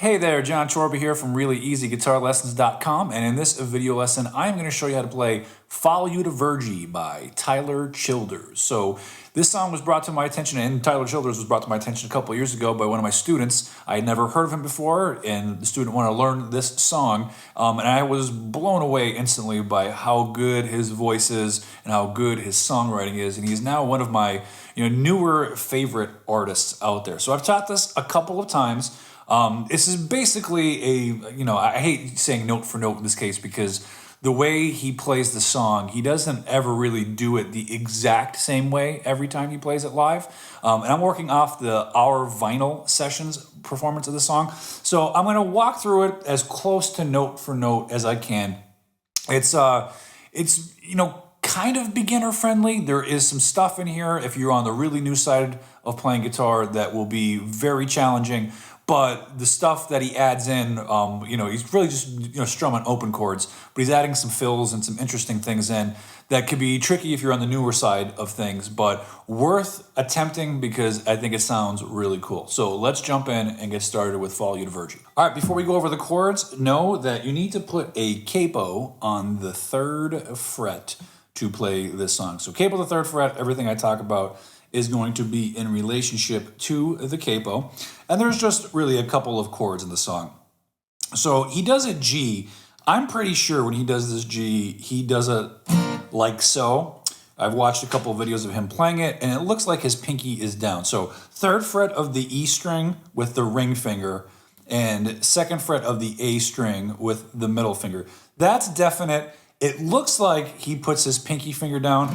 Hey there, Jon Chorba here from ReallyEasyGuitarLessons.com, and in this video lesson, I'm going to show you how to play You To Virgie by Tyler Childers. So this song was brought to my attention, and Tyler Childers was brought to my attention a couple of years ago by one of my students. I had never heard of him before, and the student wanted to learn this song, and I was blown away instantly by how good his voice is and how good his songwriting is, and he's now one of my newer favorite artists out there. So I've taught this a couple of times. This is basically I hate saying note for note in this case because the way he plays the song, he doesn't ever really do it the exact same way every time he plays it live. And I'm working off our vinyl sessions performance of the song. So I'm going to walk through it as close to note for note as I can. It's kind of beginner friendly. There is some stuff in here if you're on the really new side of playing guitar that will be very challenging. But the stuff that he adds in, he's really just strumming open chords, but he's adding some fills and some interesting things in that could be tricky if you're on the newer side of things, but worth attempting because I think it sounds really cool. So let's jump in and get started with You To Virgie. All right, before we go over the chords, know that you need to put a capo on the 3rd fret to play this song. So capo the 3rd fret, everything I talk about is going to be in relationship to the capo. And there's just really a couple of chords in the song. So he does a G. I'm pretty sure when he does this G, he does it like so. I've watched a couple of videos of him playing it, and it looks like his pinky is down. So 3rd fret of the E string with the ring finger, and 2nd fret of the A string with the middle finger. That's definite. It looks like he puts his pinky finger down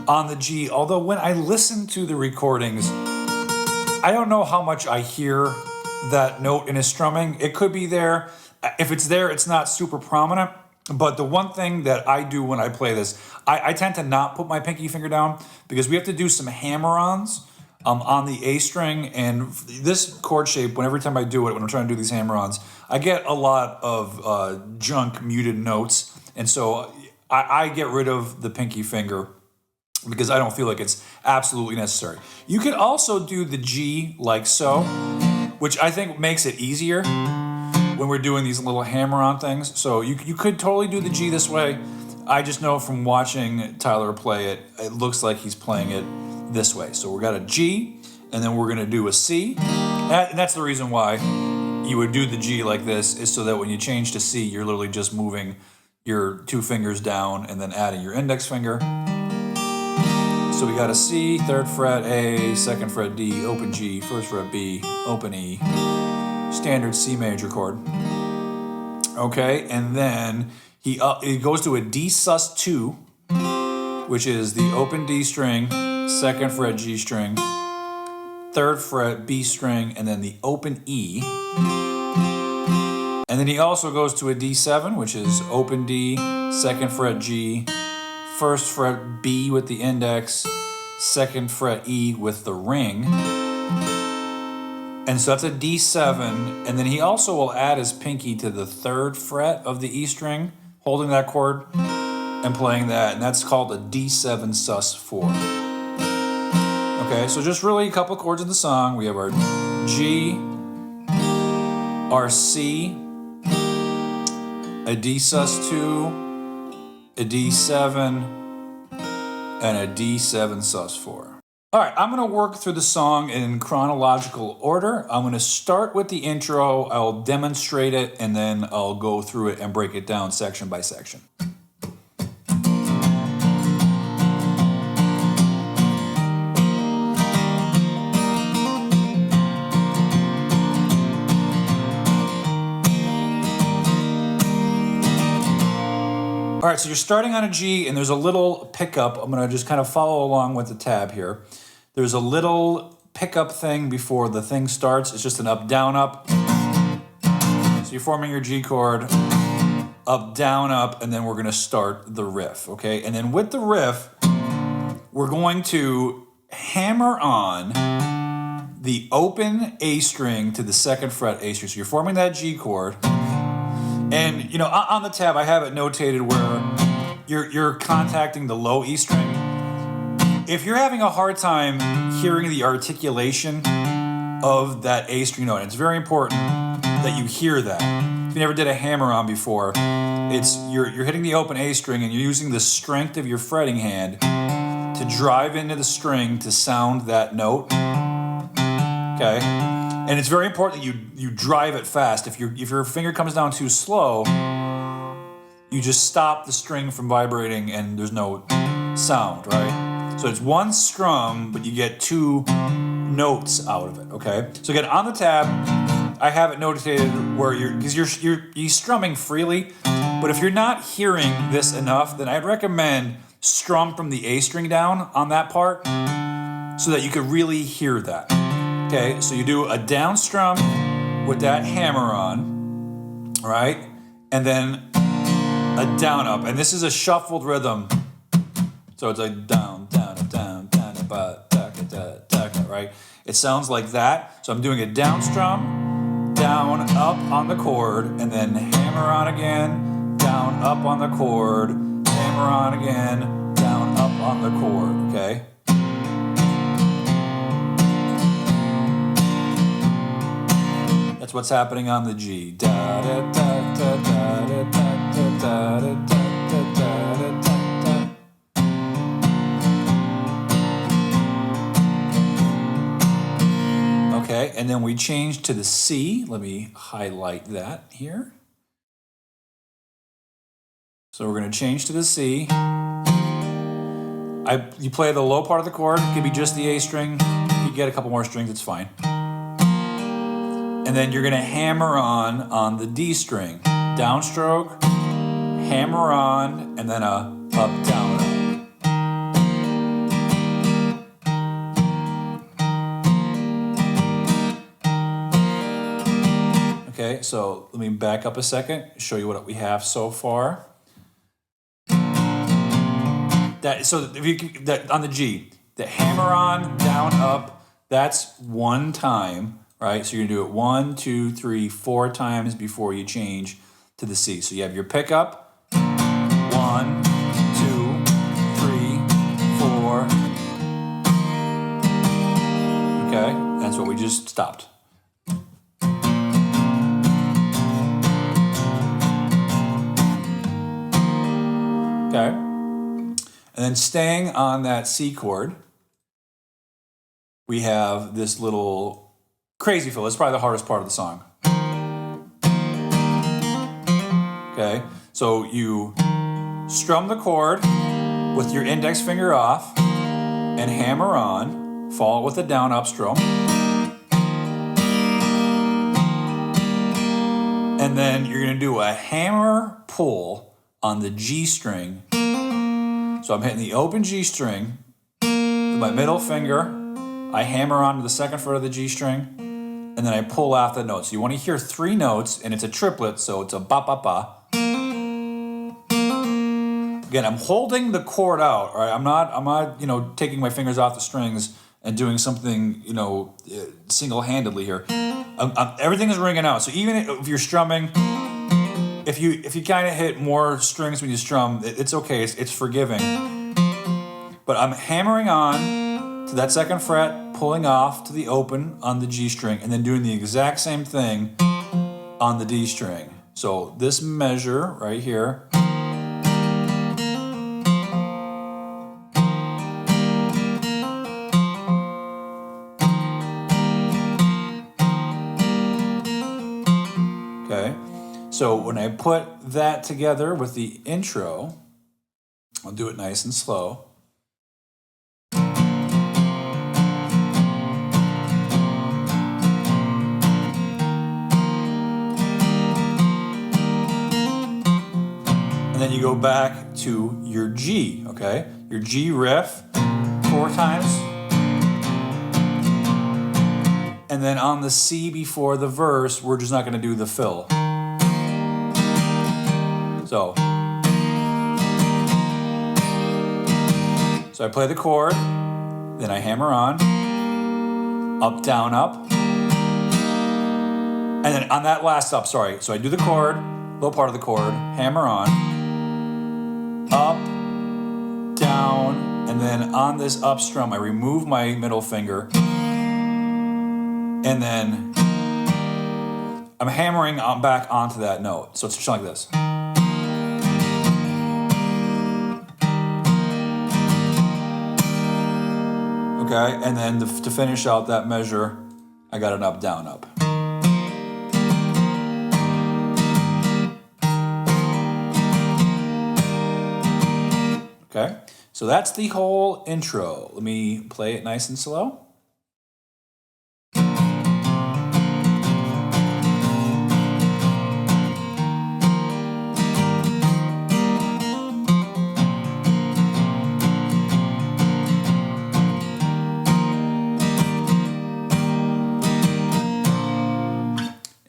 on the G, although when I listen to the recordings, I don't know how much I hear that note in his strumming. It could be there. If it's there, it's not super prominent. But the one thing that I do when I play this, I tend to not put my pinky finger down because we have to do some hammer-ons on the A string. And this chord shape, every time I do it, when I'm trying to do these hammer-ons, I get a lot of junk muted notes. And so I get rid of the pinky finger because I don't feel like it's absolutely necessary. You could also do the G like so, which I think makes it easier when we're doing these little hammer-on things. So you could totally do the G this way. I just know from watching Tyler play it, it looks like he's playing it this way. So we've got a G, and then we're gonna do a C. And that's the reason why you would do the G like this, is so that when you change to C, you're literally just moving your 2 fingers down and then adding your index finger. So we got a C, 3rd fret A, 2nd fret D, open G, 1st fret B, open E, standard C major chord. Okay, and then he goes to a D sus2, which is the open D string, 2nd fret G string, 3rd fret B string, and then the open E. And then he also goes to a D7, which is open D, 2nd fret G, 1st fret B with the index, 2nd fret E with the ring. And so that's a D7. And then he also will add his pinky to the 3rd fret of the E string, holding that chord and playing that. And that's called a D7 sus4. Okay, so just really a couple of chords in the song. We have our G, our C, a D sus2, a D7, and a D7 sus4. All right, I'm gonna work through the song in chronological order. I'm gonna start with the intro, I'll demonstrate it, and then I'll go through it and break it down section by section. All right, so you're starting on a G, and there's a little pickup. I'm going to just kind of follow along with the tab here. There's a little pickup thing before the thing starts. It's just an up, down, up. So you're forming your G chord, up, down, up, and then we're going to start the riff, okay? And then with the riff, we're going to hammer on the open A string to the 2nd fret A string. So you're forming that G chord. And, on the tab, I have it notated where you're contacting the low E string. If you're having a hard time hearing the articulation of that A string note, it's very important that you hear that. If you never did a hammer-on before, you're hitting the open A string and you're using the strength of your fretting hand to drive into the string to sound that note. Okay? And it's very important that you drive it fast. If your finger comes down too slow, you just stop the string from vibrating and there's no sound, right? So it's one strum, but you get two notes out of it, okay? So again, on the tab, I have it notated where you're strumming freely, but if you're not hearing this enough, then I'd recommend strum from the A string down on that part so that you could really hear that. Okay, so you do a down strum with that hammer on, all right? And then a down up, and this is a shuffled rhythm. So it's like down, down, down, down, ba, da, da, da, da, right? It sounds like that. So I'm doing a down strum, down, up on the chord, and then hammer on again, down, up on the chord, hammer on again, down, up on the chord, okay? That's what's happening on the G. Da, da, da, da, da, da, da, da, da, da, da, da. Okay, and then we change to the C. Let me highlight that here. So we're going to change to the C. You play the low part of the chord. It could be just the A string. If you get a couple more strings, it's fine. And then you're going to hammer on the D string. Downstroke, hammer on, and then a up, down, up. Okay, so let me back up a second, show you what we have so far. On the G, the hammer on, down, up, that's one time, right? So you're gonna do it 1, 2, 3, 4 times before you change to the C. So you have your pickup, 1, 2, 3, 4. Okay, that's what we just stopped. Okay, and then staying on that C chord, we have this little crazy fill. It's probably the hardest part of the song. Okay, so you strum the chord with your index finger off and hammer on, follow with a down up strum. And then you're gonna do a hammer pull on the G string. So I'm hitting the open G string with my middle finger. I hammer onto the second fret of the G string, and then I pull off the note. So you want to hear 3 notes, and it's a triplet, so it's a ba ba ba. Again, I'm holding the chord out. All right, I'm not, taking my fingers off the strings and doing something, single-handedly here. Everything is ringing out. So even if you're strumming, if you kind of hit more strings when you strum, it's okay. It's forgiving. But I'm hammering on to that second fret, pulling off to the open on the G string, and then doing the exact same thing on the D string. So this measure right here. Okay. So when I put that together with the intro, I'll do it nice and slow. And then you go back to your G, okay? Your G riff 4 times. And then on the C before the verse, we're just not gonna do the fill. So I play the chord, then I hammer on, up, down, up. And then on that last up, so I do the chord, low part of the chord, hammer on, up, down, and then on this up strum, I remove my middle finger, and then I'm hammering on back onto that note. So it's just like this. Okay, and then to finish out that measure, I got an up, down, up. Okay, so that's the whole intro. Let me play it nice and slow.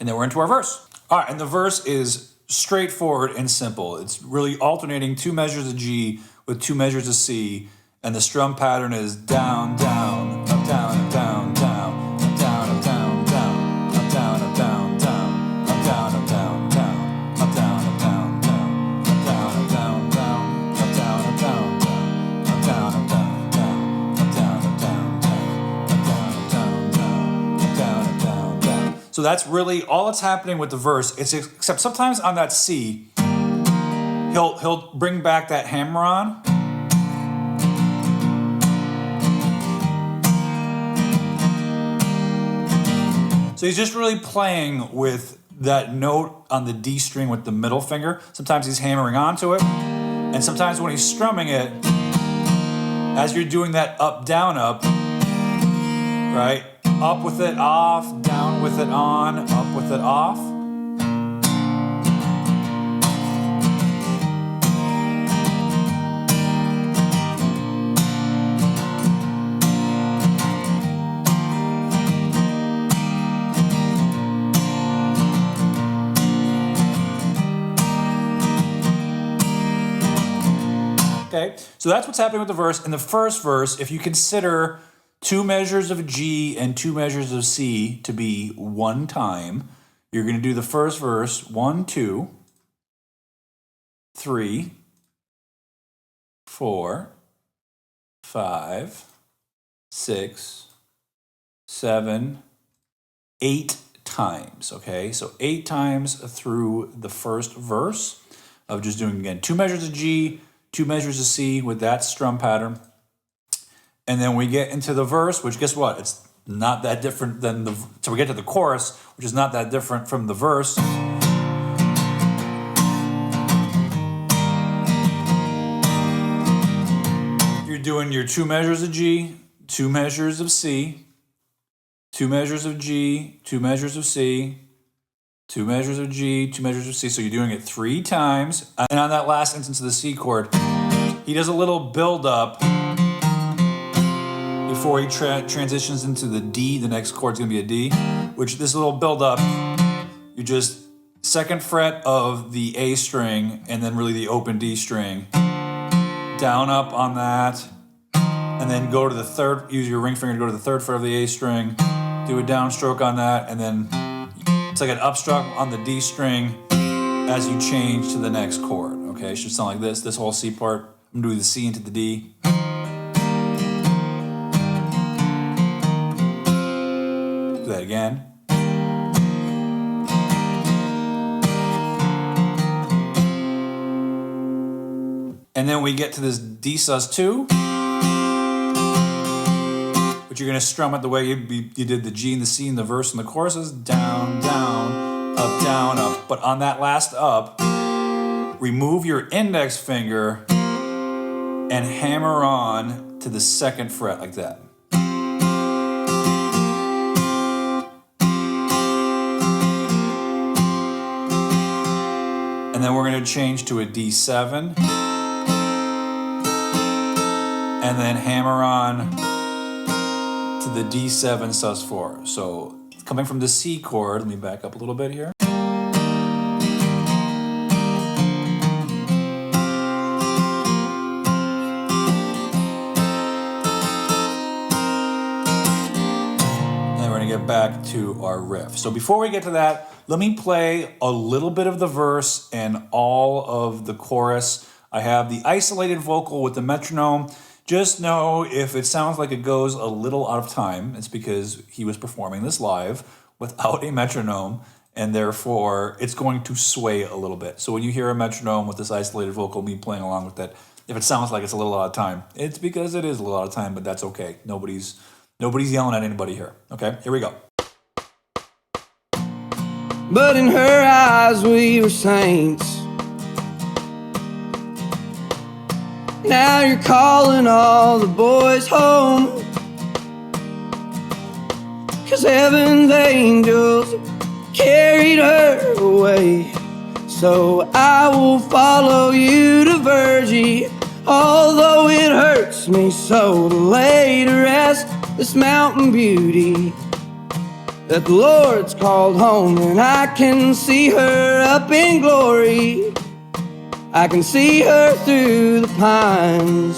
And then we're into our verse. All right, and the verse is straightforward and simple. It's really alternating 2 measures of G with 2 measures of C, and the strum pattern is down, down, up, down, up, down, down, up, down, up, down, down, up, down, up, down, down, up, down, up, down, down, up, down, up, down, down, up, down, up, down, down, up, down, up, down, down, up, down, up, down, down, up, down, up, down, down, up, down, up, down, down, up, down, up, down, down. So that's really all that's happening with the verse. Except sometimes on that C, he'll bring back that hammer on. So he's just really playing with that note on the D string with the middle finger. Sometimes he's hammering onto it, and sometimes when he's strumming it, as you're doing that up, down, up, right? Up with it, off, down with it, on, up with it, off. Okay, so that's what's happening with the verse. In the first verse, if you consider 2 measures of G and 2 measures of C to be 1 time, you're going to do the first verse 1, 2, 3, 4, 5, 6, 7, 8 times. Okay, so 8 times through the first verse of just doing, again, 2 measures of G, 2 measures of C with that strum pattern. And then we get into the verse, which guess what? It's not that different than the, so we get to the chorus, which is not that different from the verse. You're doing your 2 measures of G, 2 measures of C, 2 measures of G, 2 measures of C, 2 measures of G, 2 measures of C. So you're doing it 3 times. And on that last instance of the C chord, he does a little build up before he transitions into the D. The next chord's gonna be a D, which this little build up, you just 2nd fret of the A string and then really the open D string, down up on that, and then go to the 3rd, use your ring finger to go to the 3rd fret of the A string, do a downstroke on that, and then it's like an upstroke on the D string as you change to the next chord. Okay, it should sound like this whole C part. I'm gonna do the C into the D. Do that again. And then we get to this D sus2, which you're gonna strum it the way you did the G and the C in the verse and the choruses, down, down, up, but on that last up, remove your index finger and hammer on to the 2nd fret like that. And then we're gonna change to a D7, and then hammer on to the D7 sus4. So coming from the C chord, let me back up a little bit here. Get back to our riff. So before we get to that, let me play a little bit of the verse and all of the chorus. I have the isolated vocal with the metronome. Just know if it sounds like it goes a little out of time, it's because he was performing this live without a metronome, and therefore it's going to sway a little bit. So when you hear a metronome with this isolated vocal, me playing along with it, if it sounds like it's a little out of time, it's because it is a little out of time, but that's okay. Nobody's yelling at anybody here. Okay, here we go. But in her eyes we were saints. Now you're calling all the boys home, 'cause heaven's angels carried her away. So I will follow you to Virgie, although it hurts me so to lay to rest this mountain beauty that the Lord's called home. And I can see her up in glory, I can see her through the pines.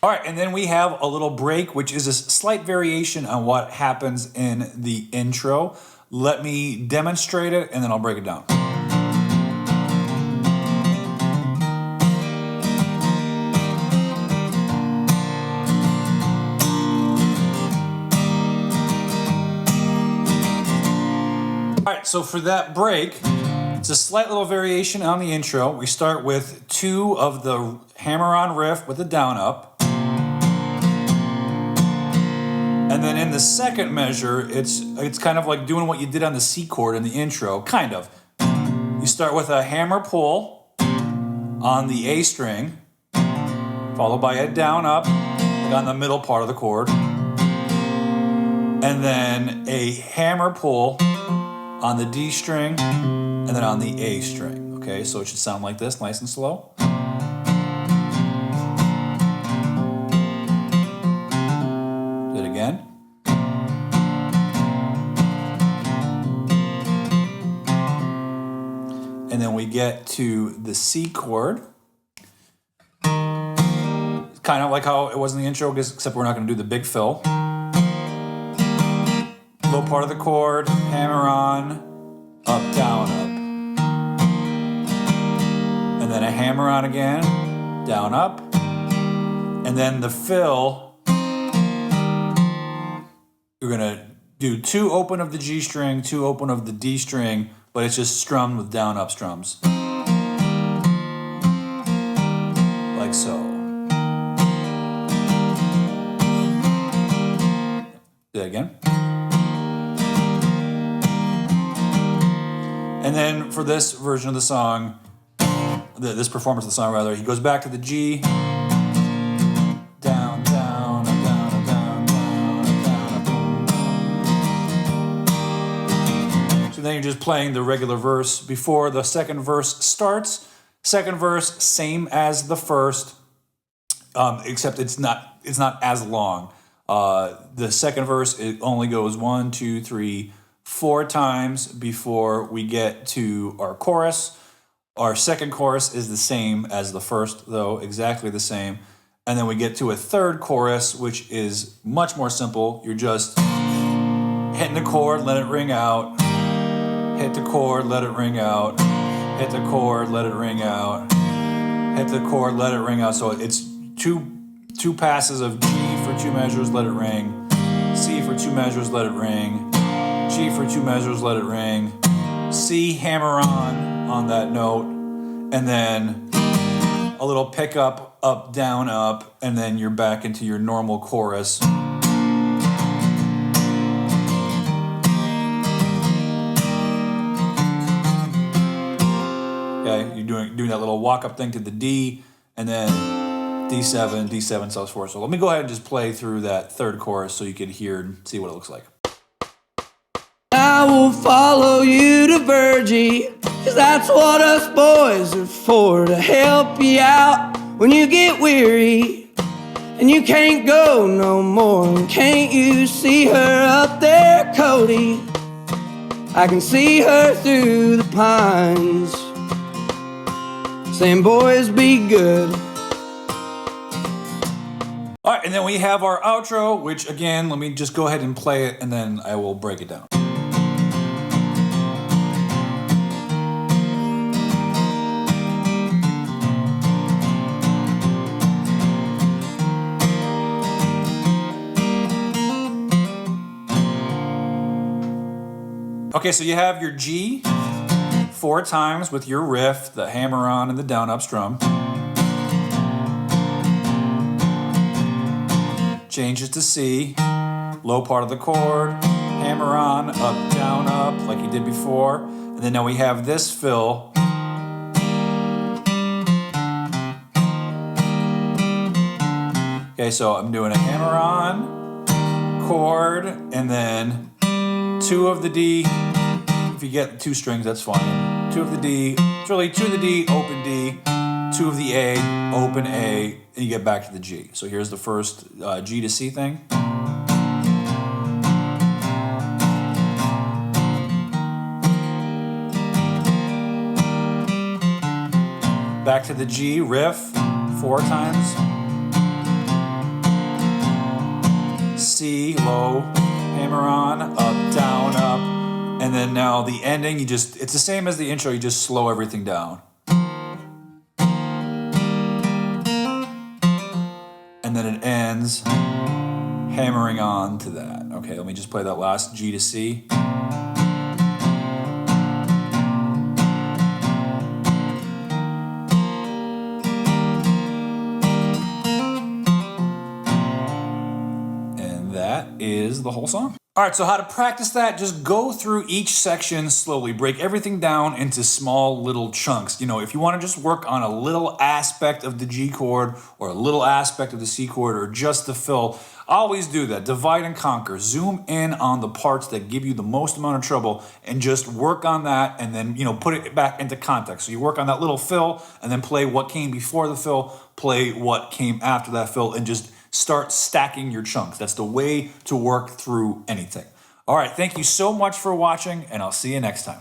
All right, and then we have a little break, which is a slight variation on what happens in the intro. Let me demonstrate it, and then I'll break it down. All right, so for that break, it's a slight little variation on the intro. We start with 2 of the hammer-on riff with the down-up. And then in the second measure, it's kind of like doing what you did on the C chord in the intro, kind of. You start with a hammer pull on the A string, followed by a down up, like on the middle part of the chord. And then a hammer pull on the D string, and then on the A string. Okay, so it should sound like this, nice and slow. Do it again. And then we get to the C chord. It's kind of like how it was in the intro, except we're not going to do the big fill. Low part of the chord, hammer on, up, down, up. And then a hammer on again, down, up. And then the fill, you're gonna do 2 open of the G string, 2 open of the D string, but it's just strummed with down, up strums. Like so. Do that again. And then for this version of the song, this performance of the song rather, he goes back to the G, down, down, down, down, down, down, boom, boom. So then you're just playing the regular verse before the second verse starts. Second verse, same as the first, except it's not as long. The second verse, it only goes 1, 2, 3, 4 times before we get to our chorus. Our second chorus is the same as the first, though, exactly the same. And then we get to a third chorus, which is much more simple. You're just hitting the chord, let it ring out. Hit the chord, let it ring out. Hit the chord, let it ring out. Hit the chord, let it ring out. So it's two passes of G for 2 measures, let it ring. C for 2 measures, let it ring. G for 2 measures, let it ring. C, hammer on that note, and then a little pickup, up, down, up, and then you're back into your normal chorus. Okay, you're doing that little walk-up thing to the D, and then D7, D7, so forth. So let me go ahead and just play through that third chorus so you can hear and see what it looks like. I will follow you to Virgie, 'cause that's what us boys are for, to help you out when you get weary and you can't go no more. And can't you see her up there, Cody? I can see her through the pines, saying, boys, be good. All right, and then we have our outro, which again, let me just go ahead and play it, and then I will break it down. Okay, so you have your G 4 times with your riff, the hammer-on and the down-up strum. Changes to C, low part of the chord, hammer-on, up, down, up, like you did before. And then now we have this fill. Okay, so I'm doing a hammer-on, chord, and then 2 of the D. If you get 2 strings, that's fine. 2 of the D, it's really 2 of the D, open D, 2 of the A, open A, and you get back to the G. So here's the first G to C thing. Back to the G, riff, 4 times. C, low, hammer on, up, down, up. And then now the ending, it's the same as the intro, you just slow everything down. And then it ends hammering on to that. Okay, let me just play that last G to C. And that is the whole song. All right, so how to practice that, just go through each section slowly. Break everything down into small little chunks. You know, if you want to just work on a little aspect of the G chord or a little aspect of the C chord or just the fill, always do that. Divide and conquer. Zoom in on the parts that give you the most amount of trouble and just work on that and then, put it back into context. So you work on that little fill and then play what came before the fill, play what came after that fill, and just start stacking your chunks. That's the way to work through anything. All right, thank you so much for watching, and I'll see you next time.